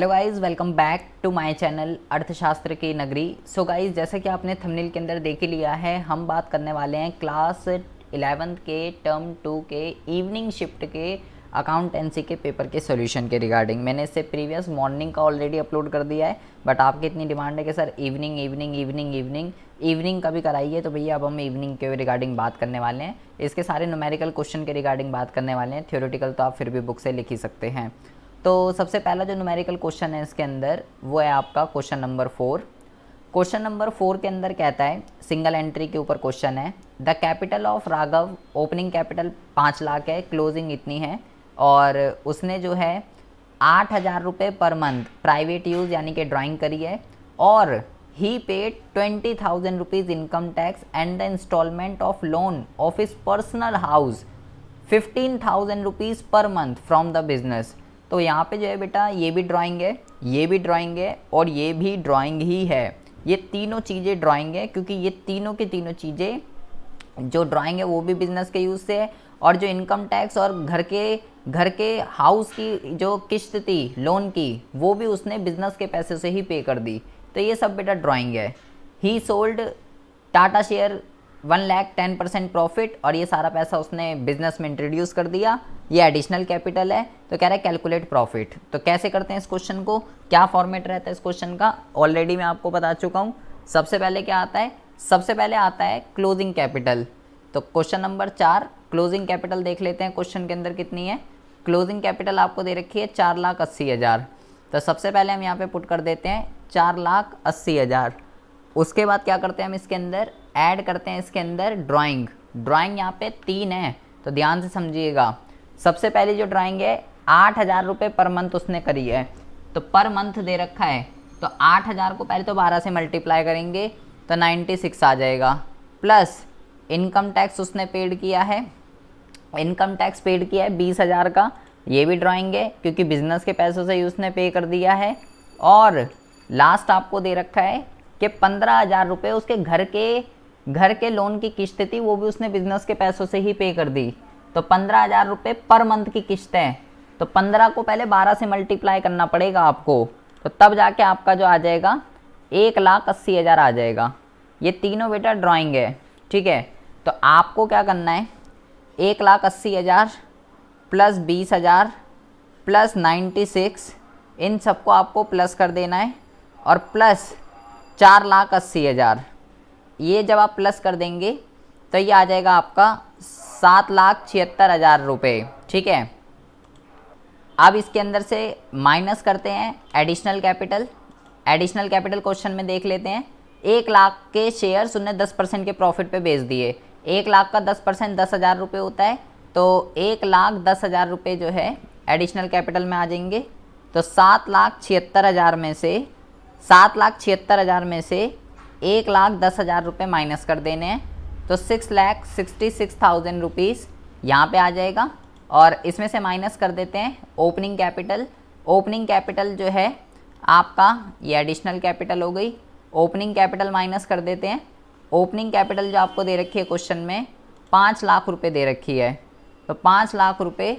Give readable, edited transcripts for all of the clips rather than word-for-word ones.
Hello guys, welcome back to my channel अर्थशास्त्र की नगरी। सो गाइस, जैसा कि आपने थंबनेल के अंदर देख ही लिया है, हम बात करने वाले हैं क्लास 11th के टर्म 2 के इवनिंग शिफ्ट के अकाउंटेंसी के पेपर के सॉल्यूशन के रिगार्डिंग। मैंने इससे प्रीवियस मॉर्निंग का ऑलरेडी अपलोड कर दिया है, बट आपकी इतनी डिमांड है कि सर इवनिंग का भी कराइए, तो भैया अब हम इवनिंग के रिगार्डिंग बात करने वाले हैं। इसके सारे न्यूमेरिकल क्वेश्चन के रिगार्डिंग बात करने वाले हैं। थ्योरेटिकल तो आप फिर भी बुक से लिख ही सकते हैं। तो सबसे पहला जो न्यूमेरिकल क्वेश्चन है इसके अंदर वो है आपका क्वेश्चन नंबर 4। क्वेश्चन नंबर 4 के अंदर कहता है, सिंगल एंट्री के ऊपर क्वेश्चन है, the capital of Raghav, opening capital 5 lakh है, क्लोजिंग इतनी है, और उसने जो है 8,000 रुपये पर मंथ प्राइवेट यूज़ यानी कि ड्राइंग करी है, और he paid 20,000 rupees income tax and the instalment of loan of his personal house 15,000 rupees per month from the business. तो यहाँ पे जो है बेटा, ये भी ड्राइंग है, ये भी ड्राइंग है, और ये भी ड्राइंग ही है। ये तीनों चीज़ें ड्राइंग है, क्योंकि ये तीनों की तीनों चीज़ें जो ड्राइंग है वो भी बिजनेस के यूज़ से है, और जो इनकम टैक्स और घर के हाउस की जो किस्त थी लोन की, वो भी उसने बिजनेस के पैसे से ही पे कर दी। तो ये सब बेटा ड्राइंग है। ही sold Tata share 1 lakh 10% profit, और ये सारा पैसा उसने बिजनेस में इंट्रोड्यूस कर दिया। ये एडिशनल कैपिटल है, तो कह रहा है कैलकुलेट प्रॉफिट। तो कैसे करते हैं इस क्वेश्चन को, क्या फॉर्मेट रहता है इस क्वेश्चन का, ऑलरेडी मैं आपको बता चुका हूँ। सबसे पहले क्या आता है, सबसे पहले आता है क्लोजिंग कैपिटल। तो क्वेश्चन नंबर 4 क्लोजिंग कैपिटल देख लेते हैं क्वेश्चन के अंदर कितनी है। क्लोजिंग कैपिटल आपको दे रखी है 4,80,000। तो सबसे पहले हम यहाँ पे पुट कर देते हैं 4,80,000। उसके बाद क्या करते हैं, हम इसके अंदर ऐड करते हैं इसके अंदर ड्राइंग यहाँ पे 3 है, तो ध्यान से समझिएगा। सबसे पहले जो ड्राइंग है 8,000 रुपये पर मंथ उसने करी है, तो पर मंथ दे रखा है, तो 8,000 को पहले तो 12 से मल्टीप्लाई करेंगे तो 96 आ जाएगा, प्लस इनकम टैक्स उसने पेड किया है, इनकम टैक्स पेड किया है 20,000 का, ये भी ड्राइंग है क्योंकि बिजनेस के पैसों से ही उसने पे कर दिया है, और लास्ट आपको दे रखा है कि 15,000 रुपये उसके घर के लोन की किस्त थी, वो भी उसने बिजनेस के पैसों से ही पे कर दी। तो 15,000 रुपये पर मंथ की किस्त है, तो 15 को पहले 12 से मल्टीप्लाई करना पड़ेगा आपको, तो तब जाके आपका जो आ जाएगा 1,80,000 आ जाएगा। ये तीनों बेटा ड्राइंग है, ठीक है। तो आपको क्या करना है, 1,80,000 प्लस 20,000 प्लस 96, इन सबको आपको प्लस कर देना है, और प्लस 4,80,000। ये जब आप प्लस कर देंगे तो ये आ जाएगा आपका 7,76,000 रुपये, ठीक है। अब इसके अंदर से माइनस करते हैं एडिशनल कैपिटल क्वेश्चन में देख लेते हैं। 1 लाख के शेयर्स उन्हें 10% के प्रॉफिट पे बेच दिए। 1 लाख का 10% 10,000 रुपये होता है, तो 1,10,000 रुपये जो है एडिशनल कैपिटल में आ जाएंगे। तो 7,76,000 में से 1,10,000 रुपये माइनस कर देने हैं, तो 6,66,000 रुपीज़ यहाँ पे आ जाएगा, और इसमें से माइनस कर देते हैं ओपनिंग कैपिटल जो है आपका, ये एडिशनल कैपिटल हो गई। ओपनिंग कैपिटल माइनस कर देते हैं। ओपनिंग कैपिटल जो आपको दे रखी है क्वेश्चन में 5 लाख रुपए दे रखी है, तो 5 लाख रुपए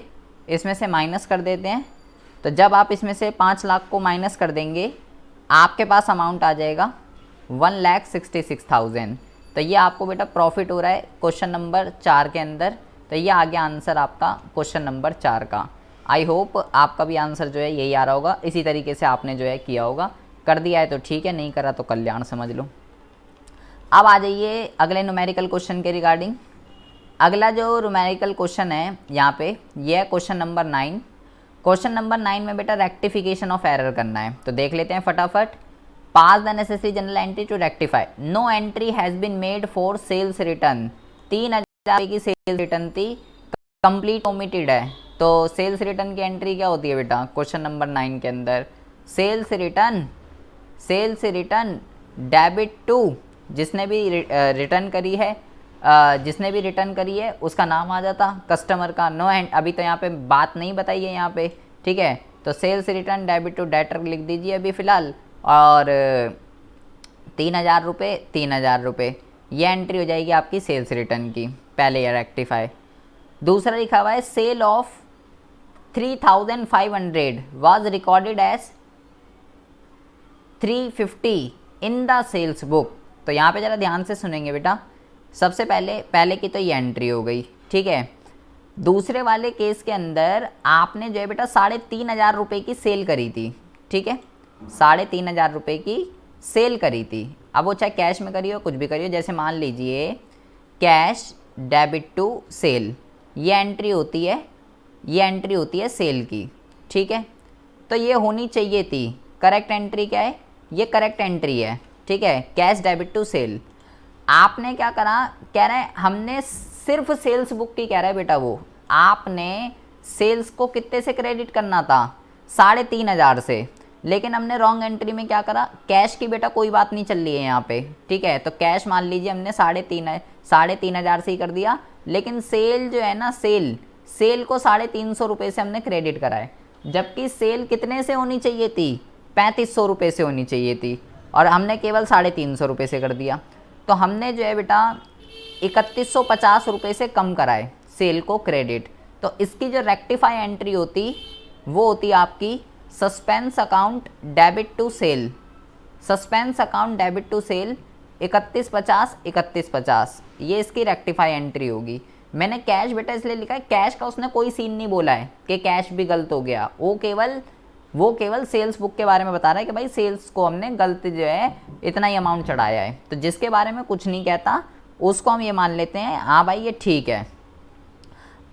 इसमें से माइनस कर देते हैं। तो जब आप इसमें से 5 लाख को माइनस कर देंगे, आपके पास अमाउंट आ जाएगा 1,66,000। तो ये आपको बेटा प्रॉफिट हो रहा है क्वेश्चन नंबर 4 के अंदर। तो ये आ गया आंसर आपका क्वेश्चन नंबर 4 का। आई होप आपका भी आंसर जो है यही आ रहा होगा, इसी तरीके से आपने जो है किया होगा। कर दिया है तो ठीक है, नहीं करा तो कल्याण समझ लो। अब आ जाइए अगले न्यूमेरिकल क्वेश्चन के रिगार्डिंग। अगला जो न्यूमेरिकल क्वेश्चन है यहाँ पे, ये है क्वेश्चन नंबर 9। क्वेश्चन नंबर 9 में बेटा रेक्टिफिकेशन ऑफ एरर करना है, तो देख लेते हैं फटाफट। Pass the necessary general entry to rectify, no entry has been made for sales return. 3,000 की सेल्स रिटर्न थी, कंप्लीट ओमिटेड है। तो सेल्स रिटर्न की एंट्री क्या होती है बेटा क्वेश्चन नंबर 9 के अंदर, सेल्स रिटर्न डेबिट टू, जिसने भी रिटर्न करी है उसका नाम आ जाता कस्टमर का। नो एंड अभी तो यहाँ पे बात नहीं बताई है यहाँ पे, ठीक है। तो sales return debit to debtor लिख दीजिए अभी फ़िलहाल, और 3,000 रुपये ये एंट्री हो जाएगी आपकी सेल्स रिटर्न की। पहले ये रेक्टिफाई। दूसरा लिखा हुआ है sale of 3,500 was recorded as 350 in the sales book. तो यहाँ पे ज़रा ध्यान से सुनेंगे बेटा। सबसे पहले की तो ये एंट्री हो गई, ठीक है। दूसरे वाले केस के अंदर आपने जो है बेटा 3,500 रुपये की सेल करी थी, ठीक है। 3,500 रुपये की सेल करी थी। अब वो चाहे कैश में करियो कुछ भी करियो, जैसे मान लीजिए कैश डेबिट टू सेल, ये एंट्री होती है, ये एंट्री होती है सेल की, ठीक है। तो ये होनी चाहिए थी, करेक्ट एंट्री क्या है, ये करेक्ट एंट्री है, ठीक है, कैश डेबिट टू सेल। आपने क्या करा, कह रहे हैं हमने सिर्फ सेल्स बुक की, कह रहा है बेटा वो आपने सेल्स को कितने से क्रेडिट करना था, 3,500 से, लेकिन हमने रॉन्ग एंट्री में क्या करा, कैश की बेटा कोई बात नहीं चल रही है यहाँ पे, ठीक है। तो कैश मान लीजिए हमने 3,500 से ही कर दिया, लेकिन सेल जो है ना, सेल को 350 रुपये से हमने क्रेडिट कराए, जबकि सेल कितने से होनी चाहिए थी, 3500 रुपये से होनी चाहिए थी, और हमने केवल 350 रुपये से कर दिया। तो हमने जो है बेटा 3150 रुपये से कम कराए सेल को क्रेडिट। तो इसकी जो रेक्टिफाई एंट्री होती वो होती आपकी suspense account debit to sale, suspense account debit to sale 3150, ये इसकी रेक्टिफाई एंट्री होगी। मैंने कैश बेटा इसलिए लिखा है, कैश का उसने कोई सीन नहीं बोला है कि कैश भी गलत हो गया, वो केवल सेल्स बुक के बारे में बता रहा है कि भाई सेल्स को हमने गलत जो है इतना ही अमाउंट चढ़ाया है। तो जिसके बारे में कुछ नहीं कहता उसको हम ये मान लेते हैं हाँ भाई ये ठीक है।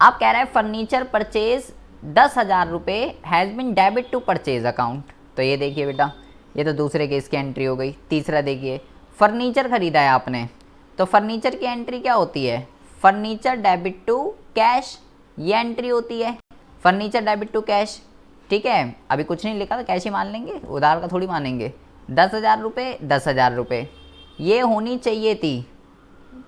अब कह रहा है फर्नीचर परचेज 10,000 रुपये has been debit to purchase account. तो ये देखिए बेटा, ये तो दूसरे केस की एंट्री हो गई। तीसरा देखिए, फर्नीचर खरीदा है आपने, तो फर्नीचर की एंट्री क्या होती है, फर्नीचर डेबिट टू कैश, ये एंट्री होती है, फर्नीचर डेबिट टू कैश, ठीक है। अभी कुछ नहीं लिखा तो कैश ही मान लेंगे, उधार का थोड़ी मानेंगे। 10,000 रुपये 10,000 रुपये, ये होनी चाहिए थी,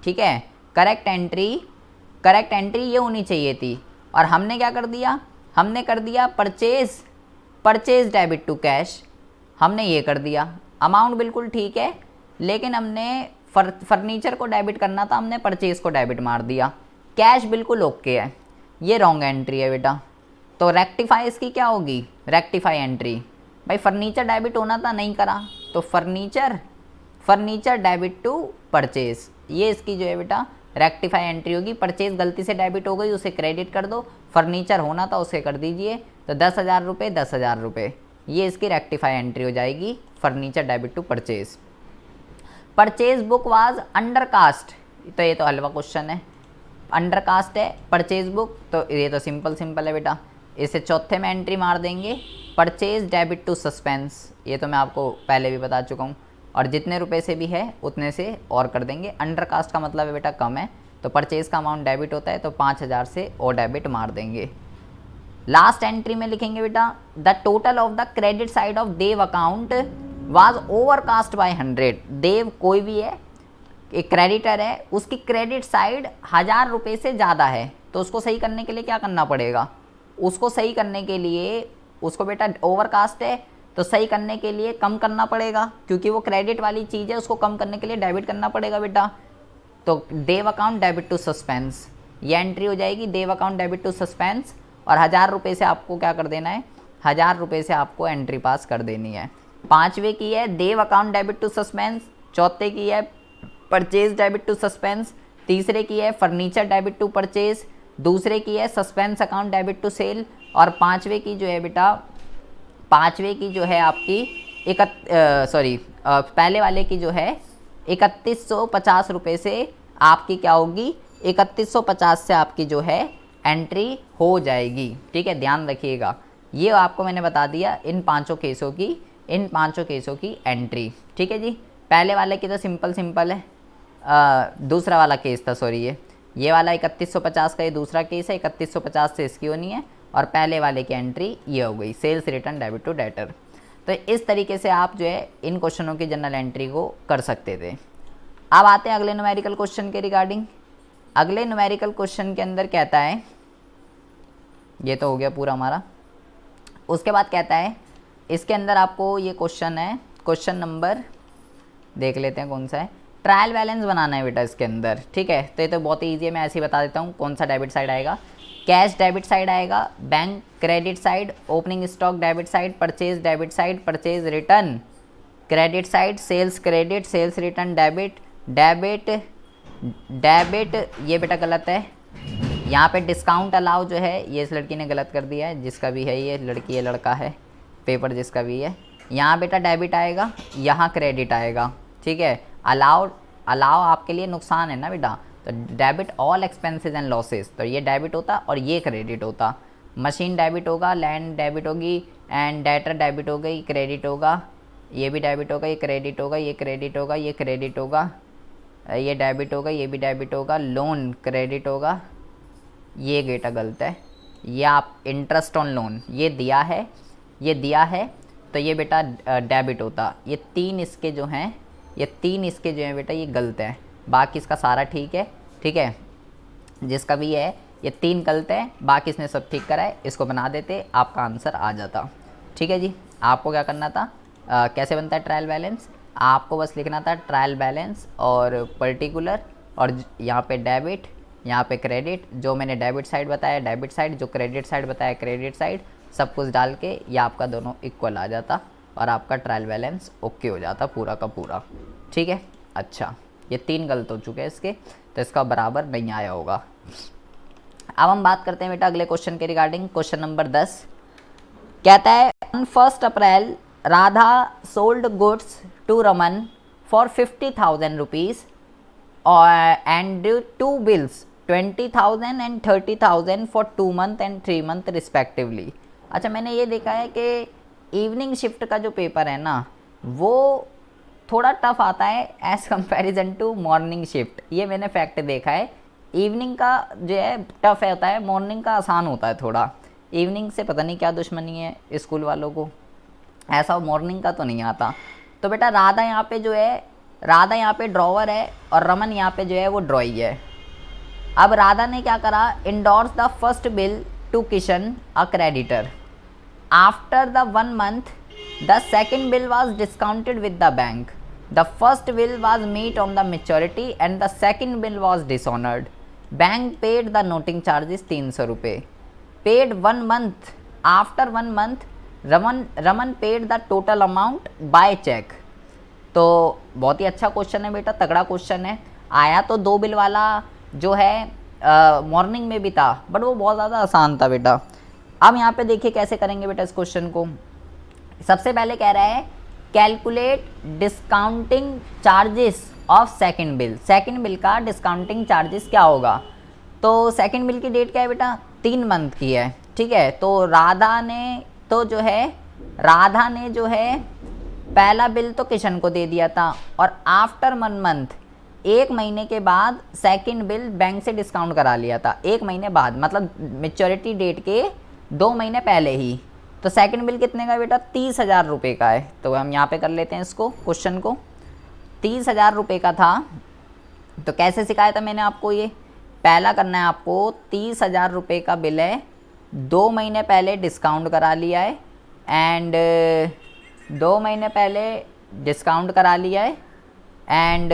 ठीक है, करेक्ट एंट्री ये होनी चाहिए थी। और हमने क्या कर दिया, हमने कर दिया परचेज डेबिट टू कैश, हमने ये कर दिया। अमाउंट बिल्कुल ठीक है, लेकिन हमने फर्नीचर को डेबिट करना था, हमने परचेज को डेबिट मार दिया। कैश बिल्कुल ओके है, ये रॉन्ग एंट्री है बेटा। तो रेक्टिफाई इसकी क्या होगी, रेक्टिफाई एंट्री, भाई फर्नीचर डेबिट होना था नहीं करा, तो फर्नीचर डेबिट टू परचेज, ये इसकी जो है बेटा रेक्टिफाई एंट्री होगी। परचेज गलती से डेबिट हो गई, उसे क्रेडिट कर दो, फर्नीचर होना था उसे कर दीजिए। तो 10,000 रुपये 10,000 रुपये, ये इसकी रेक्टिफाई एंट्री हो जाएगी, furniture debit to purchase. Purchase book was under cast, तो ये तो हलवा क्वेश्चन है, अंडर कास्ट है परचेज बुक, तो ये तो सिंपल है बेटा। इसे चौथे में एंट्री मार देंगे, परचेज डेबिट टू सस्पेंस, ये तो मैं आपको पहले भी बता चुका हूँ। और जितने रुपए से भी है उतने से और कर देंगे। अंडर कास्ट का मतलब है बेटा कम है, तो परचेज का अमाउंट डेबिट होता है, तो 5,000 से और डेबिट मार देंगे। लास्ट एंट्री में लिखेंगे बेटा the total of the credit side of Dev account was overcast by 100। Dev कोई भी है, एक क्रेडिटर है, उसकी क्रेडिट साइड 1,000 रुपये से ज़्यादा है, तो उसको सही करने के लिए क्या करना पड़ेगा, उसको सही करने के लिए उसको बेटा ओवरकास्ट है तो सही करने के लिए कम करना पड़ेगा, क्योंकि वो क्रेडिट वाली चीज़ है, उसको कम करने के लिए डेबिट करना पड़ेगा बेटा। तो देव अकाउंट डेबिट टू सस्पेंस, ये एंट्री हो जाएगी, देव अकाउंट डेबिट टू सस्पेंस। और 1,000 रुपये से आपको क्या कर देना है, 1,000 रुपये से आपको एंट्री पास कर देनी है। पाँचवें की है देव अकाउंट डेबिट टू सस्पेंस, चौथे की है परचेज डेबिट टू सस्पेंस, तीसरे की है फर्नीचर डेबिट टू परचेज, दूसरे की है suspense account debit to sale, और पाँचवें की जो है बेटा, पाँचवें की जो है आपकी पहले वाले की जो है 3150 रुपये से आपकी क्या होगी, 3150 से आपकी जो है एंट्री हो जाएगी, ठीक है, ध्यान रखिएगा। ये आपको मैंने बता दिया इन पांचों केसों की एंट्री, ठीक है जी। पहले वाले की तो सिंपल है, दूसरा वाला केस था, सॉरी ये वाला 3150 का ये दूसरा केस है, 3150 से इसकी होनी है, और पहले वाले की एंट्री ये हो गई, sales return debit to debtor. तो इस तरीके से आप जो है इन क्वेश्चनों की जनरल एंट्री को कर सकते थे। अब आते हैं अगले न्यूमेरिकल क्वेश्चन के रिगार्डिंग। अगले न्यूमेरिकल क्वेश्चन के अंदर कहता है, ये तो हो गया पूरा हमारा, उसके बाद कहता है इसके अंदर आपको ये क्वेश्चन है, क्वेश्चन नंबर देख लेते हैं कौन सा है, ट्रायल बैलेंस बनाना है बेटा इसके अंदर, ठीक है। तो ये तो बहुत ही ईजी है, मैं ऐसे ही बता देता हूँ कौन सा डेबिट साइड आएगा। कैश डेबिट साइड आएगा, bank credit side, opening stock debit side, purchase debit side, purchase return credit side sales credit, sales return debit, debit debit ये बेटा गलत है। यहाँ पे डिस्काउंट अलाउ जो है ये इस लड़की ने गलत कर दिया है, जिसका भी है ये लड़की है लड़का है पेपर जिसका भी है। यहाँ बेटा डेबिट आएगा, यहाँ क्रेडिट आएगा, ठीक है। अलाउ अलाउ आपके लिए नुकसान है ना बेटा, तो debit all expenses and losses, तो ये डेबिट होता और ये क्रेडिट होता। मशीन डेबिट होगा, लैंड डेबिट होगी, एंड डेटर डेबिट हो गई, क्रेडिट होगा, ये भी डेबिट होगा, ये क्रेडिट होगा, ये क्रेडिट होगा, ये क्रेडिट होगा, ये डेबिट होगा, ये भी डेबिट होगा, लोन क्रेडिट होगा, ये बेटा गलत है। ये आप इंटरेस्ट ऑन लोन ये दिया है, ये दिया है, तो ये बेटा डेबिट होता। ये तीन इसके जो हैं, ये तीन इसके जो हैं बेटा ये गलत हैं, बाकी इसका सारा ठीक है, ठीक है। जिसका भी है ये तीन गलत है, बाकी इसने सब ठीक करा है, इसको बना देते आपका आंसर आ जाता, ठीक है जी। आपको क्या करना था, कैसे बनता है ट्रायल बैलेंस, आपको बस लिखना था ट्रायल बैलेंस और पर्टिकुलर, और यहाँ पे डेबिट, यहाँ पे क्रेडिट, जो मैंने डेबिट साइड बताया डेबिट साइड, जो क्रेडिट साइड बताया क्रेडिट साइड, सब कुछ डाल के ये आपका दोनों इक्वल आ जाता और आपका ट्रायल बैलेंस ओके हो जाता पूरा का पूरा, ठीक है। अच्छा, ये तीन गलत हो चुके हैं इसके, तो इसका बराबर नहीं आया होगा। अब हम बात करते हैं बेटा अगले क्वेश्चन के रिगार्डिंग। क्वेश्चन नंबर 10 कहता है on 1 April Radha sold goods to Raman for 50,000 rupees and two bills 20,000 and 30,000 for 2 month and 3 month respectively। अच्छा, मैंने ये देखा है कि इवनिंग शिफ्ट का जो पेपर है ना वो थोड़ा टफ आता है as comparison to morning shift, ये मैंने फैक्ट देखा है। इवनिंग का जो है टफ होता है, मॉर्निंग का आसान होता है थोड़ा। इवनिंग से पता नहीं क्या दुश्मनी है स्कूल वालों को, ऐसा मॉर्निंग का तो नहीं आता। तो बेटा राधा यहाँ पे जो है, राधा यहाँ पे ड्रॉवर है और रमन यहाँ पे जो है वो ड्रॉई है। अब राधा ने क्या करा, endorsed the first bill to Kishan a creditor. After the 1 month the second bill was discounted with the bank. The first bill was met on the maturity and the second bill was dishonoured. Bank paid the noting charges 300 रुपये। Paid 1 month, after 1 month Raman paid the total amount by cheque. तो बहुत ही अच्छा question है बेटा, तगड़ा question है। आया तो 2 बिल वाला जो है मॉर्निंग में भी था, बट वो बहुत ज़्यादा आसान था बेटा। अब यहाँ पे देखिए कैसे करेंगे बेटा इस क्वेश्चन को। सबसे पहले कह रहा है calculate discounting charges of second bill. Second bill का डिस्काउंटिंग चार्जेस क्या होगा, तो सेकंड बिल की डेट क्या है बेटा, 3 month की है, ठीक है। तो राधा ने जो है पहला बिल तो किशन को दे दिया था, और आफ्टर 1 month 1 महीने के बाद सेकंड बिल बैंक से डिस्काउंट करा लिया था। 1 महीने बाद मतलब मेच्योरिटी डेट के 2 महीने पहले ही। तो सेकंड बिल कितने का बेटा, 30,000 रुपये का है। तो हम यहाँ पे कर लेते हैं इसको, क्वेश्चन को। 30,000 रुपये का था, तो कैसे सिखाया था मैंने आपको, ये पहला करना है आपको, 30,000 रुपये का बिल है, 2 महीने पहले डिस्काउंट करा लिया है, एंड 2 महीने पहले डिस्काउंट करा लिया है, एंड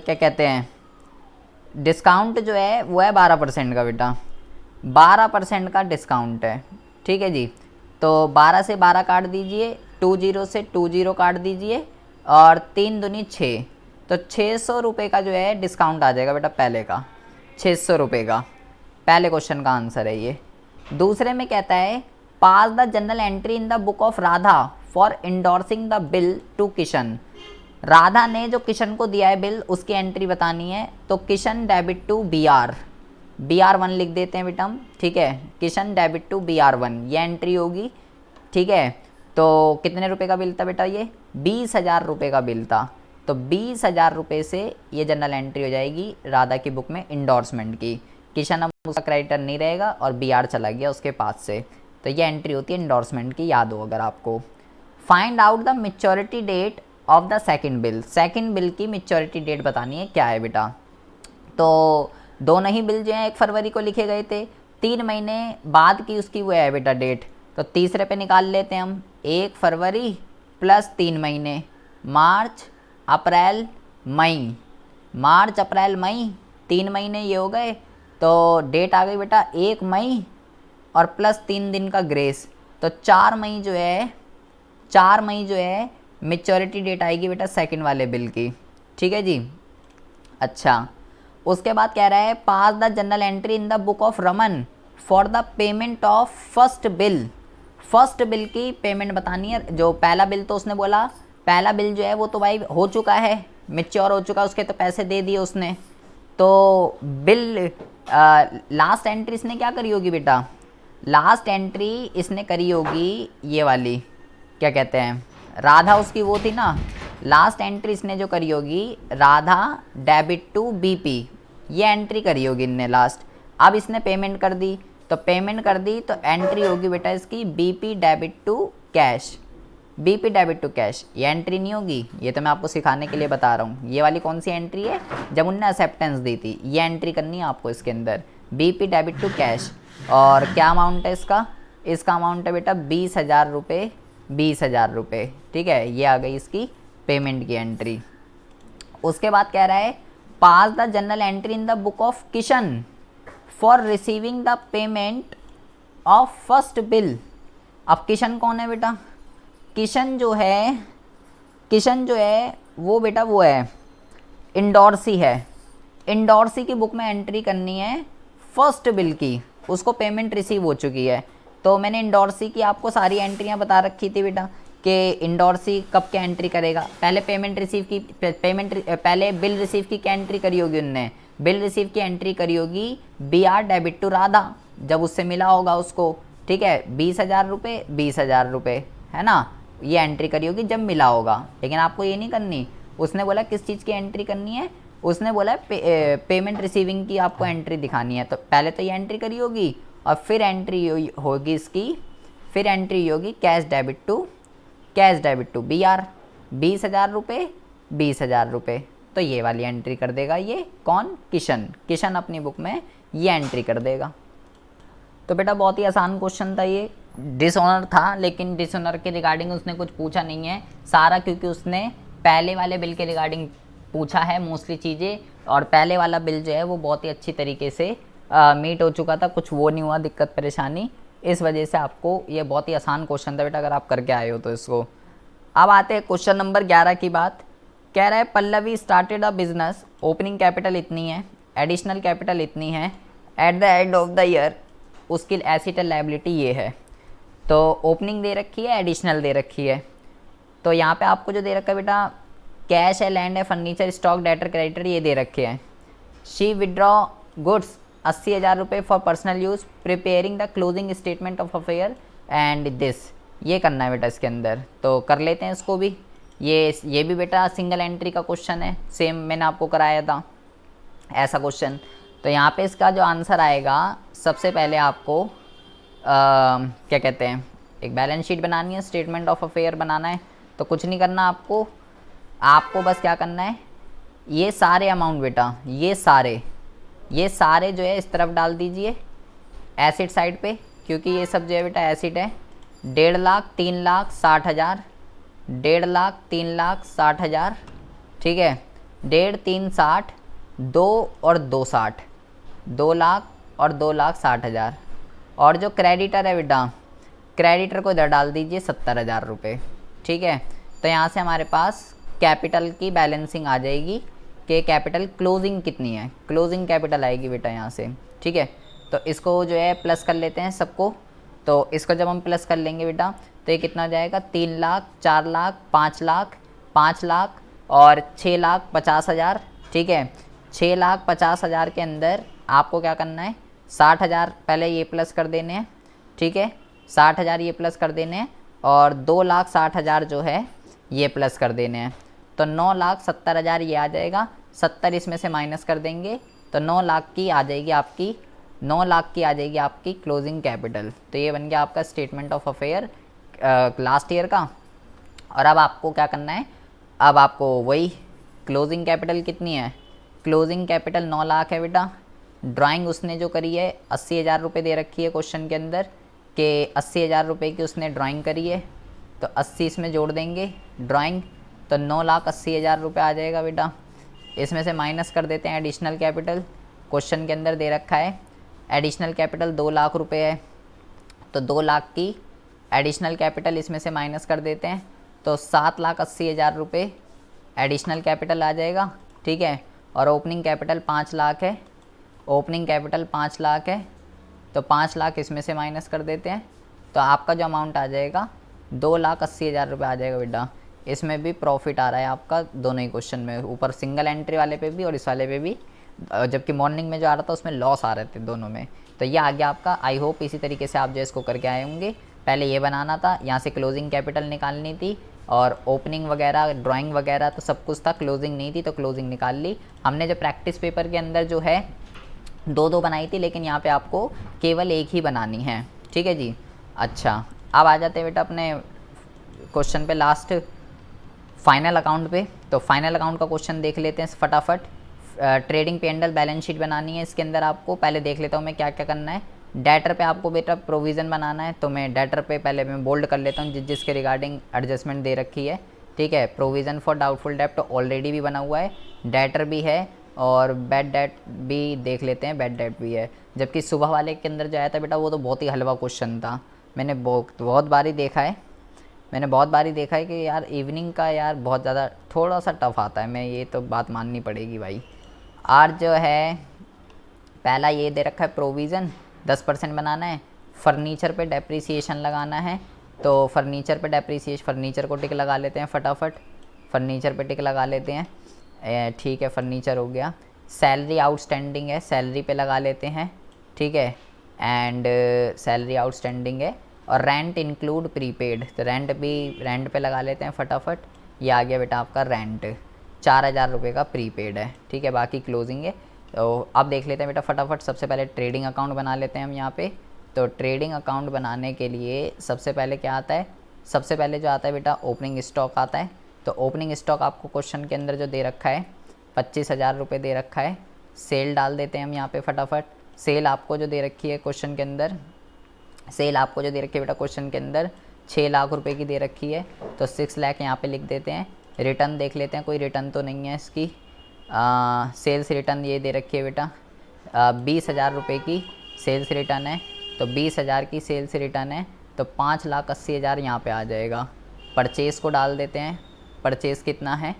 क्या कहते हैं, डिस्काउंट जो है वो है 12% का बेटा, 12% का डिस्काउंट है, ठीक है जी। तो 12 से 12 काट दीजिए, 20 से 20 काट दीजिए, और 3 दूनी 6, तो 600 रुपये का जो है डिस्काउंट आ जाएगा बेटा पहले का, 600 रुपये का। पहले क्वेश्चन का आंसर है ये। दूसरे में कहता है pass the general entry in the book of Radha for endorsing the bill to Kishan. Radha ने जो किशन को दिया है बिल, उसकी एंट्री बतानी है। तो किशन डेबिट टू BR1 लिख देते हैं बेटा हम, ठीक है। किशन डेबिट टू BR1 ये एंट्री होगी, ठीक है। तो कितने रुपए का बिल था बेटा, ये 20,000 रुपये का बिल था। तो 20,000 रुपये से ये जनरल एंट्री हो जाएगी राधा की बुक में इंडोर्समेंट की। किशन अब उसका क्रेडिटर नहीं रहेगा और BR चला गया उसके पास से, तो ये एंट्री होती है इंडोर्समेंट की, याद हो अगर आपको। Find out the maturity date of the second bill. Second bill की मेच्योरिटी डेट बतानी है, क्या है बेटा। तो दोनों ही बिल जो हैं 1 फरवरी को लिखे गए थे, 3 महीने बाद की उसकी वो है बेटा डेट। तो तीसरे पे निकाल लेते हैं हम, 1 फरवरी प्लस 3 महीने, मार्च अप्रैल मई, मार्च अप्रैल मई 3 महीने ये हो गए। तो डेट आ गई बेटा 1 मई और प्लस 3 दिन का ग्रेस, तो 4 मई जो है मेच्योरिटी डेट आएगी बेटा सेकंड वाले बिल की, ठीक है जी। अच्छा, उसके बाद कह रहा है pass the general entry in the book of Raman for the payment of first bill. First bill की पेमेंट बतानी है। जो पहला बिल तो उसने बोला, पहला बिल जो है वो तो भाई हो चुका है, मेच्योर हो चुका, उसके तो पैसे दे दिए उसने। तो बिल लास्ट एंट्री इसने क्या करी होगी बेटा, लास्ट एंट्री इसने करी होगी ये वाली, क्या कहते हैं, राधा उसकी वो थी ना, लास्ट एंट्री इसने जो करी होगी राधा डेबिट टू बीपी, ये एंट्री करी होगी इनने लास्ट। अब इसने पेमेंट कर दी, तो पेमेंट कर दी तो एंट्री होगी बेटा इसकी BP debit to cash, BP debit to cash. ये एंट्री नहीं होगी, ये तो मैं आपको सिखाने के लिए बता रहा हूँ। ये वाली कौन सी एंट्री है, जब उनने एक्सेप्टेंस दी थी, ये एंट्री करनी है आपको इसके अंदर, बीपी डेबिट टू कैश। और क्या अमाउंट है इसका, इसका अमाउंट है बेटा 20,000 रुपये, 20,000 रुपये, ठीक है। ये आ गई इसकी पेमेंट की एंट्री। उसके बाद कह रहा है pass the general entry in the book of Kishan for receiving the payment of first bill. अब किशन कौन है बेटा, किशन जो है, किशन जो है वो बेटा वो है इंडोर्सी है, इंडोर्सी की बुक में एंट्री करनी है फर्स्ट बिल की, उसको पेमेंट रिसीव हो चुकी है। तो मैंने इंडोर्सी की आपको सारी एंट्रियां बता रखी थी बेटा कि इंडोर्सी कब क्या एंट्री करेगा। पहले पेमेंट रिसीव की, पहले बिल रिसीव की क्या एंट्री करी होगी उनने, बिल रिसीव की एंट्री करी होगी BR डेबिट टू राधा, जब उससे मिला होगा उसको, ठीक है, 20,000 रुपये, 20,000 रुपये, है ना, ये एंट्री करी होगी जब मिला होगा। लेकिन आपको ये नहीं करनी, उसने बोला किस चीज़ की एंट्री करनी है, उसने बोला पेमेंट रिसीविंग की आपको एंट्री दिखानी है। तो पहले तो ये एंट्री करी होगी और फिर एंट्री होगी इसकी, फिर एंट्री होगी cash debit to, cash debit to BR, 20,000 रुपये, 20,000 रुपये। तो ये वाली एंट्री कर देगा ये कौन, किशन, किशन अपनी बुक में ये एंट्री कर देगा। तो बेटा बहुत ही आसान क्वेश्चन था ये, डिसऑनर था, लेकिन डिसऑनर के रिगार्डिंग उसने कुछ पूछा नहीं है सारा, क्योंकि उसने पहले वाले बिल के रिगार्डिंग पूछा है मोस्टली चीज़ें, और पहले वाला बिल जो है वो बहुत ही अच्छी तरीके से मीट हो चुका था, कुछ वो नहीं हुआ दिक्कत परेशानी, इस वजह से आपको ये बहुत ही आसान क्वेश्चन था बेटा अगर आप करके आए हो तो इसको। अब आते हैं क्वेश्चन नंबर 11 की बात। कह रहा है Pallavi started a business, opening capital इतनी है, एडिशनल कैपिटल इतनी है, at the end of the year उसकी एसेट एंड लायबिलिटी ये है। तो ओपनिंग दे रखी है, एडिशनल दे रखी है। तो यहाँ पे आपको जो दे रखा है बेटा कैश है, लैंड है, फर्नीचर, स्टॉक, डेटर, क्रेडिटर, ये दे रखे हैं। शी विड्रॉ गुड्स 80,000 रुपये for personal use, preparing the closing statement of affair and this, ये करना है बेटा इसके अंदर। तो कर लेते हैं इसको भी। ये भी बेटा सिंगल एंट्री का क्वेश्चन है, सेम मैंने आपको कराया था ऐसा क्वेश्चन। तो यहाँ पे इसका जो आंसर आएगा, सबसे पहले आपको क्या कहते हैं, एक बैलेंस शीट बनानी है, स्टेटमेंट ऑफ अफेयर बनाना है। तो कुछ नहीं करना आपको, आपको बस क्या करना है, ये सारे अमाउंट बेटा, ये सारे जो है इस तरफ डाल दीजिए एसिड साइड पे, क्योंकि ये सब जो है बेटा एसिड है। 1.5 लाख, 3 लाख 60,000, 1.5 लाख, 3 लाख 60,000, ठीक है, 1.5, 3, 60, 2 और 2, 60, 2 लाख और 2 लाख 60,000। और जो क्रेडिटर है बेटा, क्रेडिटर को इधर डाल दीजिए 70,000 रुपये, ठीक है। तो यहाँ से हमारे पास कैपिटल की बैलेंसिंग आ जाएगी कि कैपिटल क्लोजिंग कितनी है, क्लोजिंग कैपिटल आएगी बेटा यहाँ से, ठीक है। तो इसको जो है प्लस कर लेते हैं सबको। तो इसको जब हम प्लस कर लेंगे बेटा तो ये कितना हो जाएगा, 3 लाख, 4 लाख, 5 लाख, 5 लाख और 6,50,000, ठीक है। 6,50,000 के अंदर आपको क्या करना है, 60,000 पहले ये प्लस कर देने हैं, ठीक है, 60,000 ये प्लस कर देने हैं और 2,60,000 जो है ये प्लस कर देने हैं। तो 9,70,000 ये आ जाएगा, 70 इसमें से माइनस कर देंगे तो 9 लाख की आ जाएगी आपकी, 9 लाख की आ जाएगी आपकी क्लोजिंग कैपिटल। तो ये बन गया आपका statement of affair last year का। और अब आपको क्या करना है, अब आपको वही क्लोजिंग कैपिटल कितनी है, क्लोजिंग कैपिटल 9 लाख है बेटा। ड्राइंग उसने जो करी है 80,000 रुपये दे रखी है क्वेश्चन के अंदर कि 80,000 रुपये की उसने ड्राइंग करी है, तो 80 इसमें जोड़ देंगे ड्राइंग, तो 9,80,000 रुपये आ जाएगा बेटा। इसमें से माइनस कर देते हैं एडिशनल कैपिटल, क्वेश्चन के अंदर दे रखा है एडिशनल कैपिटल 2 लाख रुपये है, तो 2 लाख की एडिशनल कैपिटल इसमें से माइनस कर देते हैं तो 7,80,000 रुपये एडिशनल कैपिटल आ जाएगा, ठीक है। और ओपनिंग कैपिटल 5 लाख है, ओपनिंग कैपिटल 5 लाख है, तो 5 लाख इसमें से माइनस कर देते हैं, तो आपका जो अमाउंट आ जाएगा 2,80,000 रुपये आ जाएगा बेटा। इसमें भी प्रॉफिट आ रहा है आपका दोनों ही क्वेश्चन में, ऊपर सिंगल एंट्री वाले पे भी और इस वाले पे भी, जबकि मॉर्निंग में जो आ रहा था उसमें लॉस आ रहे थे दोनों में। तो ये आ गया आपका। आई होप इसी तरीके से आप जो इसको करके आए होंगे। पहले ये बनाना था, यहाँ से क्लोजिंग कैपिटल निकालनी थी और ओपनिंग वगैरह ड्राइंग वगैरह तो सब कुछ था, क्लोजिंग नहीं थी तो क्लोजिंग निकाल ली हमने। जो प्रैक्टिस पेपर के अंदर जो है 2-2 बनाई थी, लेकिन यहाँ पे आपको केवल एक ही बनानी है, ठीक है जी। अच्छा, अब आ जाते हैं बेटा अपने क्वेश्चन पे, लास्ट फाइनल अकाउंट पे। तो फाइनल अकाउंट का क्वेश्चन देख लेते हैं फटाफट। ट्रेडिंग P&L बैलेंस शीट बनानी है। इसके अंदर आपको पहले देख लेता हूँ मैं क्या क्या करना है। डेटर पे आपको बेटा प्रोविज़न बनाना है, तो मैं डेटर पे पहले मैं बोल्ड कर लेता हूँ जिसके रिगार्डिंग एडजस्टमेंट दे रखी है, ठीक है। प्रोविज़न फॉर डाउटफुल डेप्ट ऑलरेडी भी बना हुआ है, डेटर भी है और बैड डेट भी देख लेते हैं, बैड डेट भी है। जबकि सुबह वाले के अंदर जो आया था बेटा वो तो बहुत ही हलवा क्वेश्चन था, मैंने बहुत बार ही देखा है, मैंने बहुत बार ही देखा है कि यार इवनिंग का यार बहुत ज़्यादा थोड़ा सा टफ आता है, मैं ये तो बात माननी पड़ेगी भाई। आज जो है पहला ये दे रखा है प्रोविज़न 10% बनाना है, फर्नीचर पे डेप्रीसिएशन लगाना है, तो फर्नीचर पे डेप्रीसिएशन, फर्नीचर को टिक लगा लेते हैं फटाफट, फर्नीचर पे टिक लगा लेते हैं, ठीक है फर्नीचर हो गया। सैलरी आउटस्टैंडिंग है, सैलरी पे लगा लेते हैं, ठीक है, एंड सैलरी आउटस्टैंडिंग है। और रेंट इंक्लूड प्रीपेड, तो रेंट भी रेंट पे लगा लेते हैं फटाफट। ये आ गया बेटा आपका रेंट, 4,000 रुपये का प्रीपेड है, ठीक है, बाकी क्लोजिंग है। तो अब देख लेते हैं बेटा फटाफट। सबसे पहले ट्रेडिंग अकाउंट बना लेते हैं हम यहाँ पे। तो ट्रेडिंग अकाउंट बनाने के लिए सबसे पहले क्या आता है, सबसे पहले जो आता है बेटा ओपनिंग स्टॉक आता है। तो ओपनिंग स्टॉक आपको क्वेश्चन के अंदर जो दे रखा है 25,000 रुपये दे रखा है। सेल डाल देते हैं हम यहाँ पे फटाफट। सेल आपको जो दे रखी है क्वेश्चन के अंदर, सेल आपको जो दे रखी है बेटा क्वेश्चन के अंदर 6 लाख रुपए की दे रखी है, तो 6 लाख यहाँ पे लिख देते हैं। रिटर्न देख लेते हैं, कोई रिटर्न तो नहीं है इसकी। सेल्स रिटर्न ये दे रखी है बेटा 20,000 रुपये की सेल्स रिटर्न है, तो 20,000 की सेल्स रिटर्न है, तो 5,80,000 यहाँ पे आ जाएगा। परचेज़ को डाल देते हैं, परचेज़ कितना है,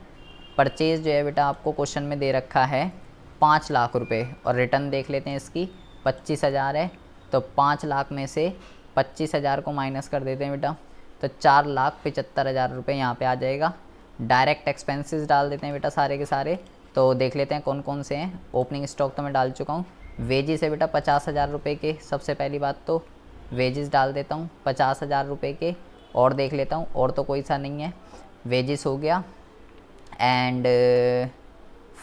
परचेज़ जो है बेटा आपको क्वेश्चन में दे रखा है 5 लाख रुपए, और रिटर्न देख लेते हैं इसकी 25,000 है, तो 5 लाख में से 25,000 को माइनस कर देते हैं बेटा, तो 4,75,000 रुपये यहाँ पे आ जाएगा। डायरेक्ट एक्सपेंसेस डाल देते हैं बेटा सारे के सारे, तो देख लेते हैं कौन कौन से हैं। ओपनिंग स्टॉक तो मैं डाल चुका हूँ। वेजेस है बेटा 50,000 रुपये के, सबसे पहली बात तो वेजेस डाल देता हूँ 50,000 रुपये के। और देख लेता हूँ, और तो कोई सा नहीं है, वेजेस हो गया। एंड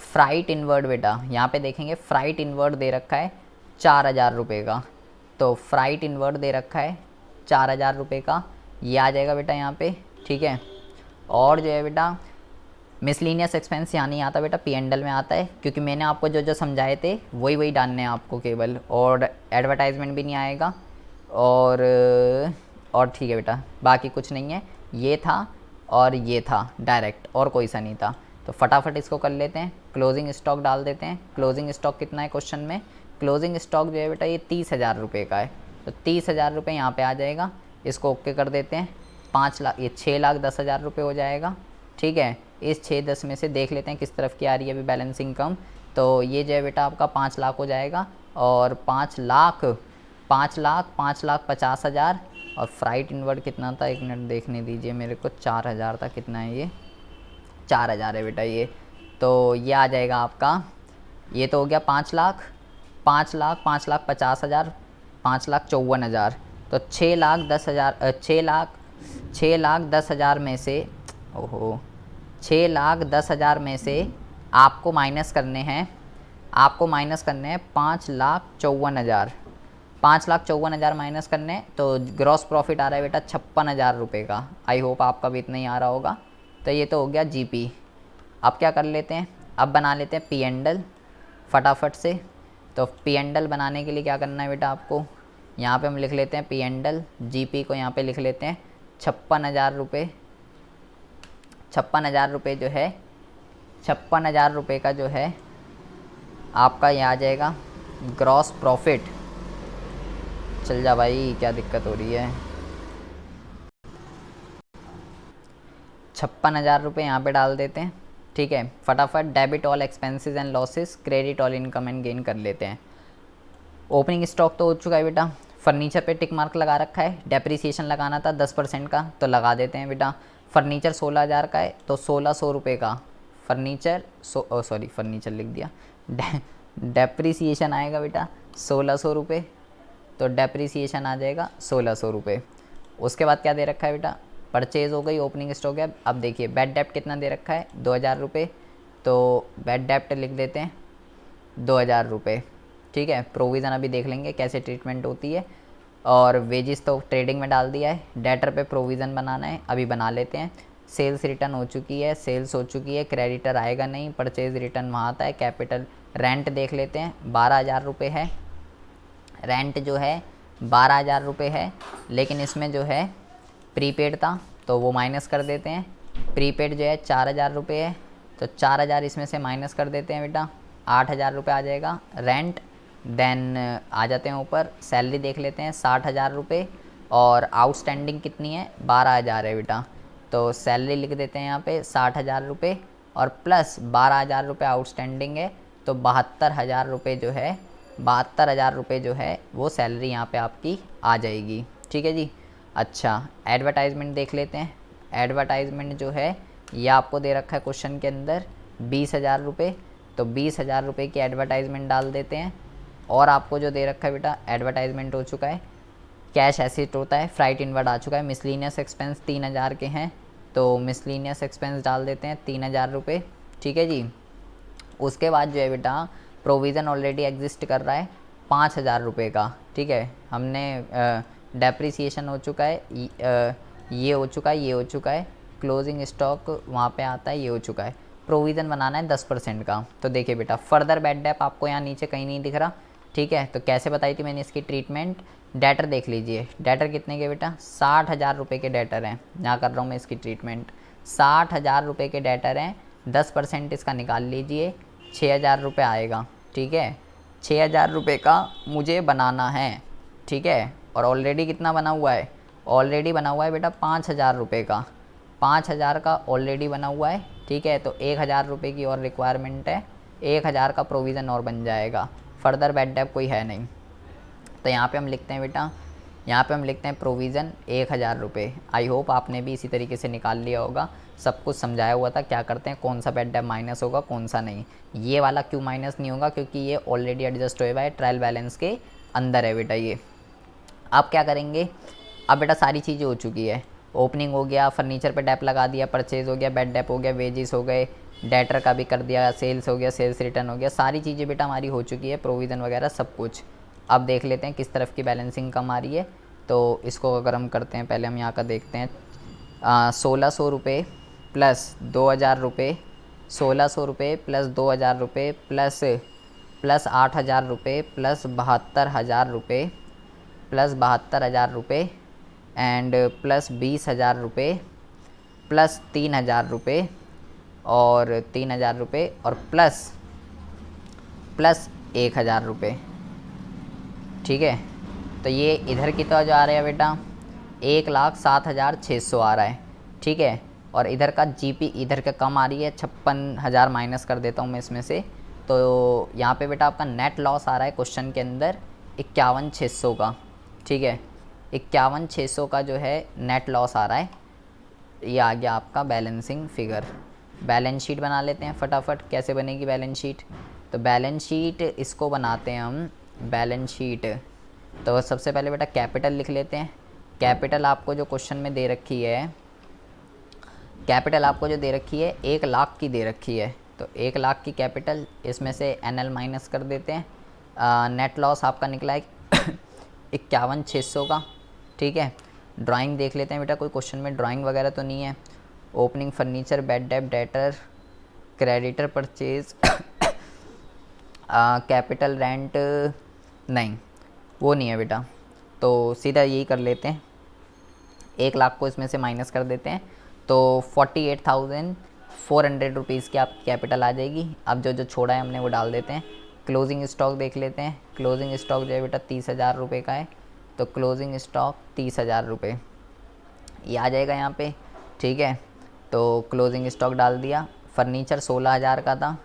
फ्राइट इनवर्ड बेटा यहाँ पे देखेंगे, फ्राइट इनवर्ड दे रखा है 4,000 रुपये का, तो फ्राइट इनवर्ड दे रखा है 4,000 रुपये का, ये आ जाएगा बेटा यहाँ पे, ठीक है। और जो है बेटा मिसलिनियस एक्सपेंस यहाँ नहीं आता बेटा, P&L में आता है, क्योंकि मैंने आपको जो जो समझाए थे वही वही डालने हैं आपको केवल, और एडवर्टाइजमेंट भी नहीं आएगा। और ठीक है बेटा, बाकी कुछ नहीं है, ये था और ये था डायरेक्ट, और कोई सा नहीं था। तो फटाफट इसको कर लेते हैं, क्लोजिंग स्टॉक डाल देते हैं। क्लोजिंग स्टॉक कितना है क्वेश्चन में, क्लोजिंग स्टॉक जो है बेटा ये 30,000 रुपये का है, तो 30,000 रुपये यहाँ पे आ जाएगा। इसको ओके कर देते हैं, 5 लाख, ये 6,10,000 रुपये हो जाएगा, ठीक है। इस 6-10 में से देख लेते हैं किस तरफ की आ रही है अभी बैलेंस इनकम, तो ये जो है बेटा आपका 5 लाख हो जाएगा, और 5,50,000, और फ्राइट इनवर्ड कितना था, 1 मिनट देखने दीजिए मेरे को, 4,000 था, कितना है ये, 4,000 है बेटा ये। तो ये आ जाएगा आपका, ये तो हो गया 5 लाख, 5,50,000, 5,54,000, तो 6,10,000 में से, ओहो, 6,10,000 में से आपको माइनस करने हैं 5,54,000, 5,54,000 माइनस करने, तो ग्रॉस प्रॉफिट आ रहा है बेटा 56,000 रुपये का। आई होप आपका भी इतना ही आ रहा होगा। तो ये तो हो गया GP। अब क्या कर लेते हैं, अब बना लेते हैं P&L फटाफट से। तो P&L बनाने के लिए क्या करना है बेटा आपको, यहाँ पे हम लिख लेते हैं P&L, GP को यहाँ पे लिख लेते हैं 56,000 रुपये। 56,000 रुपये जो है, 56,000 रुपये का जो है आपका ये आ जाएगा ग्रॉस प्रॉफिट। चल जा भाई, क्या दिक्कत हो रही है। 56,000 रुपये यहाँ पे डाल देते हैं। ठीक है, फटाफट debit all expenses and losses, credit all income and gain कर लेते हैं। ओपनिंग स्टॉक तो हो चुका है बेटा, फर्नीचर पे टिक मार्क लगा रखा है, डेप्रीसिएशन लगाना था 10% का तो लगा देते हैं बेटा। फर्नीचर 16,000 का है तो 1600 रुपये का फर्नीचर फर्नीचर लिख दिया, डेप्रीसिएशन आएगा बेटा 1600 रुपये, तो डेप्रीसिएशन आ जाएगा 1600 रुपये। उसके बाद क्या दे रखा है बेटा, परचेज़ हो गई, ओपनिंग स्टॉक है। अब देखिए बैड डेप्ट कितना दे रखा है 2000 रुपये, तो बैड डेप्ट लिख देते हैं 2000 रुपये। ठीक है, प्रोविज़न अभी देख लेंगे कैसे ट्रीटमेंट होती है। और वेजिस तो ट्रेडिंग में डाल दिया है, डेटर पे प्रोविज़न बनाना है, अभी बना लेते हैं। सेल्स रिटर्न हो चुकी है, सेल्स हो चुकी है, क्रेडिटर आएगा नहीं, परचेज़ रिटर्न वहाँ आता है। कैपिटल रेंट देख लेते हैं 12,000 रुपये है, रेंट जो है 12,000 रुपये है, लेकिन इसमें जो है प्रीपेड था तो वो माइनस कर देते हैं। प्रीपेड जो है 4,000 रुपये है, तो 4,000 इसमें से माइनस कर देते हैं बेटा, 8,000 रुपये आ जाएगा रेंट। देन आ जाते हैं ऊपर, सैलरी देख लेते हैं 60,000 रुपये, और आउटस्टैंडिंग कितनी है 12,000 है बेटा, तो सैलरी लिख देते हैं यहाँ पे 60,000 रुपये, और प्लस 12,000 रुपये आउटस्टैंडिंग है, तो 72,000 रुपये जो है 72,000 रुपये जो है वो सैलरी यहाँ पे आपकी आ जाएगी। ठीक है जी। अच्छा, एडवर्टाइजमेंट देख लेते हैं। एडवर्टाइजमेंट जो है ये आपको दे रखा है क्वेश्चन के अंदर 20,000 रुपये, तो 20,000 रुपये की एडवर्टाइजमेंट डाल देते हैं। और आपको जो दे रखा है बेटा एडवर्टाइजमेंट हो चुका है, कैश एसेट होता है, फ्राइट इनवर्ड आ चुका है, मिसलीनियस एक्सपेंस 3,000 के हैं, तो मिसलीनियस एक्सपेंस डाल देते हैं 3,000 रुपये। ठीक है जी। उसके बाद जो है बेटा प्रोविज़न ऑलरेडी एग्जिस्ट कर रहा है 5,000 रुपये का। ठीक है, हमने डेप्रीसिएशन हो चुका है, ये हो चुका है, ये हो चुका है, क्लोजिंग स्टॉक वहाँ पे आता है, ये हो चुका है। प्रोविज़न बनाना है 10% का। तो देखिए बेटा फर्दर बैड डेप आपको यहाँ नीचे कहीं नहीं दिख रहा। ठीक है, तो कैसे बताई थी मैंने इसकी ट्रीटमेंट, डेटर देख लीजिए, डेटर कितने के बेटा 60,000 रुपये के डेटर हैं, यहाँ कर रहा हूँ मैं इसकी ट्रीटमेंट। 60,000 रुपये के डेटर हैं, 10% इसका निकाल लीजिए, 6,000 रुपये आएगा। ठीक है, 6,000 रुपये का मुझे बनाना है। ठीक है, और ऑलरेडी कितना बना हुआ है, ऑलरेडी बना हुआ है बेटा 5,000 रुपये का, 5,000 का ऑलरेडी बना हुआ है। ठीक है, तो 1,000 रुपये की और रिक्वायरमेंट है, 1,000 का प्रोविज़न और बन जाएगा। फर्दर बैड डेप कोई है नहीं, तो यहाँ पे हम लिखते हैं बेटा, यहाँ पे हम लिखते हैं प्रोविज़न 1,000 रुपये। आई होप आपने भी इसी तरीके से निकाल लिया होगा, सब कुछ समझाया हुआ था क्या करते हैं, कौन सा बैड डेप माइनस होगा कौन सा नहीं। ये वाला क्यों माइनस नहीं होगा, क्योंकि ये ऑलरेडी एडजस्ट हुआ है, ट्रायल बैलेंस के अंदर है बेटा ये। अब क्या करेंगे, अब बेटा सारी चीज़ें हो चुकी है, ओपनिंग हो गया, फर्नीचर पे डेप लगा दिया, परचेज़ हो गया, बैड डेप हो गया, वेजेस हो गए, डेटर का भी कर दिया, सेल्स हो गया, सेल्स रिटर्न हो गया, सारी चीज़ें बेटा हमारी हो चुकी है, प्रोविज़न वगैरह सब कुछ। अब देख लेते हैं किस तरफ की बैलेंसिंग कम आ रही है, तो इसको अगर हम करते हैं, पहले हम यहाँ का देखते हैं। 1600 रुपये प्लस 2,000 रुपये, 1600 रुपये प्लस 2,000 रुपये प्लस 8,000 रुपये प्लस 72,000 रुपये प्लस 72,000 रुपये एंड प्लस 20,000 रुपये प्लस 3,000 रुपये और 3,000 रुपये और प्लस 1,000 रुपये। ठीक है, तो ये इधर की तो जो आ रहा है बेटा 1,07,600 आ रहा है। ठीक है, और इधर का जीपी इधर का कम आ रही है, 56,000 माइनस कर देता हूँ मैं इसमें से, तो यहाँ पे बेटा आपका नेट लॉस आ रहा है क्वेश्चन के अंदर 51,600 का। ठीक है, 51,600 का जो है नेट लॉस आ रहा है, ये आ गया आपका बैलेंसिंग फिगर। बैलेंस शीट बना लेते हैं फटाफट, कैसे बनेगी बैलेंस शीट, तो बैलेंस शीट इसको बनाते हैं हम, बैलेंस शीट। तो सबसे पहले बेटा कैपिटल लिख लेते हैं। कैपिटल आपको जो क्वेश्चन में दे रखी है, कैपिटल आपको जो दे रखी है 1 लाख की दे रखी है, तो 1 लाख की कैपिटल, इसमें से NL माइनस कर देते हैं। नेट लॉस आपका निकला है 51,600 का। ठीक है, ड्राइंग देख लेते हैं बेटा, कोई क्वेश्चन में ड्राइंग वगैरह तो नहीं है। Opening furniture, bad debt, debtor, creditor, purchase, capital, rent, नहीं वो नहीं है बेटा, तो सीधा यही कर लेते हैं, 1 लाख को इसमें से माइनस कर देते हैं, तो 48,400 रुपीज़ की आपकी कैपिटल आ जाएगी। अब जो जो छोड़ा है हमने वो डाल देते हैं। क्लोजिंग स्टॉक देख लेते हैं, क्लोजिंग स्टॉक जो है बेटा 30,000 रुपये का है, तो क्लोजिंग स्टॉक 30,000 रुपये ये आ जाएगा यहाँ पे। ठीक है, तो क्लोजिंग स्टॉक डाल दिया। फर्नीचर 16,000 का था,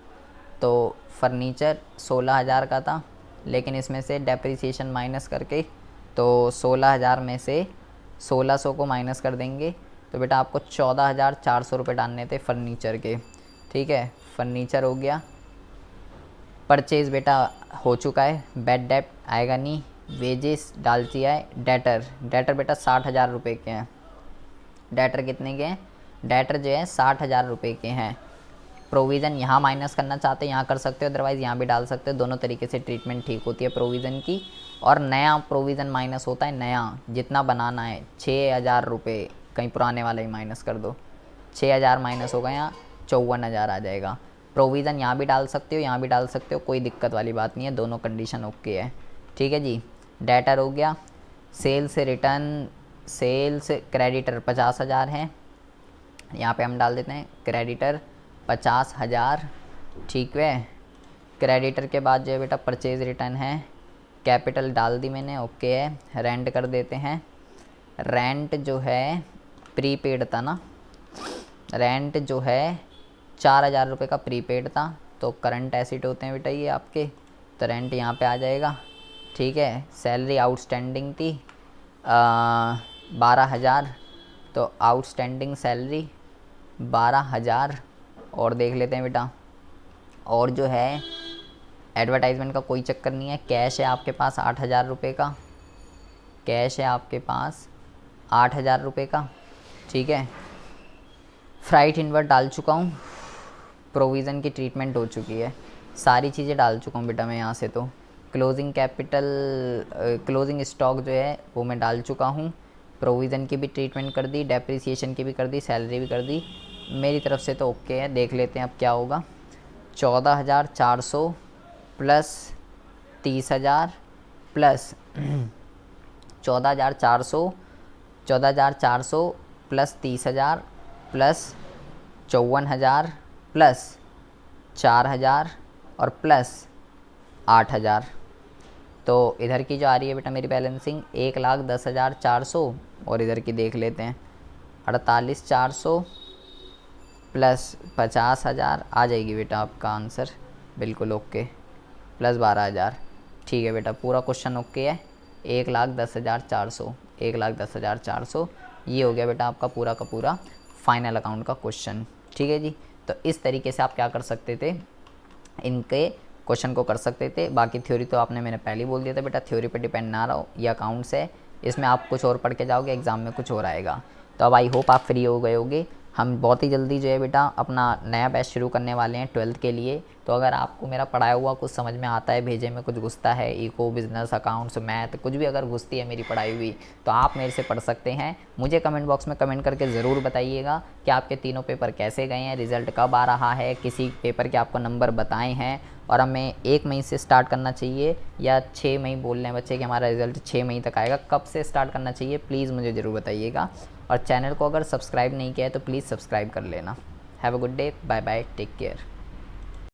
तो फर्नीचर 16,000 का था, लेकिन इसमें से डेप्रिसिएशन माइनस करके तो 16,000 में से 1600 को माइनस कर देंगे, तो बेटा आपको 14,400 रुपये डालने थे फर्नीचर के। ठीक है, फर्नीचर हो गया। परचेज़ बेटा हो चुका है, बैड डेप्ट आएगा नहीं, वेजेस डाल दिया है। डेटर बेटा 60,000 रुपये के हैं। डेटर कितने के हैं? डेटर जो है 60,000 रुपये के हैं। प्रोविज़न यहाँ माइनस करना चाहते हैं यहाँ कर सकते हो, अदरवाइज़ यहाँ भी डाल सकते हो। दोनों तरीके से ट्रीटमेंट ठीक होती है प्रोविज़न की। और नया प्रोविज़न माइनस होता है, नया जितना बनाना है 6,000 रुपये, कहीं पुराने वाला ही माइनस कर दो, 6,000 माइनस होगा, यहाँ 54,000 आ जाएगा। प्रोविज़न यहाँ भी डाल सकते हो, यहाँ भी डाल सकते हो, कोई दिक्कत वाली बात नहीं है, दोनों कंडीशन ओके है। ठीक है जी, डेटर हो गया। सेल्स रिटर्न, सेल्स क्रेडिटर 50,000 है, यहाँ पे हम डाल देते हैं क्रेडिटर 50,000। ठीक है, क्रेडिटर के बाद जो है बेटा परचेज़ रिटर्न है, कैपिटल डाल दी मैंने, ओके है। रेंट कर देते हैं। रेंट जो है प्रीपेड था ना, रेंट जो है 4,000 रुपये का प्रीपेड था, तो करंट एसिड होते हैं बेटा ये आपके, तो रेंट यहाँ पे आ जाएगा। ठीक है, सैलरी आउटस्टैंडिंग थी 12,000, तो आउटस्टैंडिंग सैलरी 12,000। और देख लेते हैं बेटा, और जो है एडवर्टाइजमेंट का कोई चक्कर नहीं है। कैश है आपके पास 8,000 रुपये का, कैश है आपके पास 8,000 रुपये का। ठीक है, फ्राइट इनवर्ट डाल चुका हूँ, प्रोविज़न की ट्रीटमेंट हो चुकी है, सारी चीज़ें डाल चुका हूँ बेटा मैं यहाँ से। तो क्लोजिंग कैपिटल, क्लोजिंग स्टॉक जो है वो मैं डाल चुका हूँ, प्रोविज़न की भी ट्रीटमेंट कर दी, डेप्रिसिएशन की भी कर दी, सैलरी भी कर दी, मेरी तरफ से तो ओके है। देख लेते हैं अब क्या होगा। 14,400 plus 30,000 plus 14,400 plus 30,000 plus 54,000 plus 4,000 और प्लस 8,000। तो इधर की जो आ रही है बेटा मेरी बैलेंसिंग 1,10,400, और इधर की देख लेते हैं 48,400 प्लस 50,000 आ जाएगी बेटा आपका आंसर, बिल्कुल ओके, प्लस 12,000। ठीक है बेटा, पूरा क्वेश्चन ओके है। 1,10,400, 1,10,400 ये हो गया बेटा आपका पूरा का पूरा फाइनल अकाउंट का क्वेश्चन। ठीक है जी, तो इस तरीके से आप क्या कर सकते थे, इनके क्वेश्चन को कर सकते थे। बाकी थ्योरी तो आपने मैंने पहले ही बोल दिया था बेटा, थ्योरी पे डिपेंड ना रहो, ये अकाउंट्स है, इसमें आप कुछ और पढ़ के जाओगे, एग्ज़ाम में कुछ और आएगा। तो अब आई होप आप फ्री हो गए होगे। हम बहुत ही जल्दी जो है बेटा अपना नया बैच शुरू करने वाले हैं 12th के लिए। तो अगर आपको मेरा पढ़ाया हुआ कुछ समझ में आता है, भेजे में कुछ घुसता है, इको, बिजनेस, अकाउंट्स, मैथ, कुछ भी अगर घुसती है मेरी पढ़ाई हुई, तो आप मेरे से पढ़ सकते हैं। मुझे कमेंट बॉक्स में कमेंट करके ज़रूर बताइएगा कि आपके तीनों पेपर कैसे गए हैं, रिज़ल्ट कब आ रहा है, किसी पेपर के आपको नंबर बताए हैं, और हमें 1 मई से स्टार्ट करना चाहिए या 6 मई बोल रहे हैं बच्चे कि हमारा रिज़ल्ट 6 मई तक आएगा, कब से स्टार्ट करना चाहिए प्लीज़ मुझे ज़रूर बताइएगा। और चैनल को अगर सब्सक्राइब नहीं किया है तो प्लीज़ सब्सक्राइब कर लेना। Have a good day, bye bye, take care.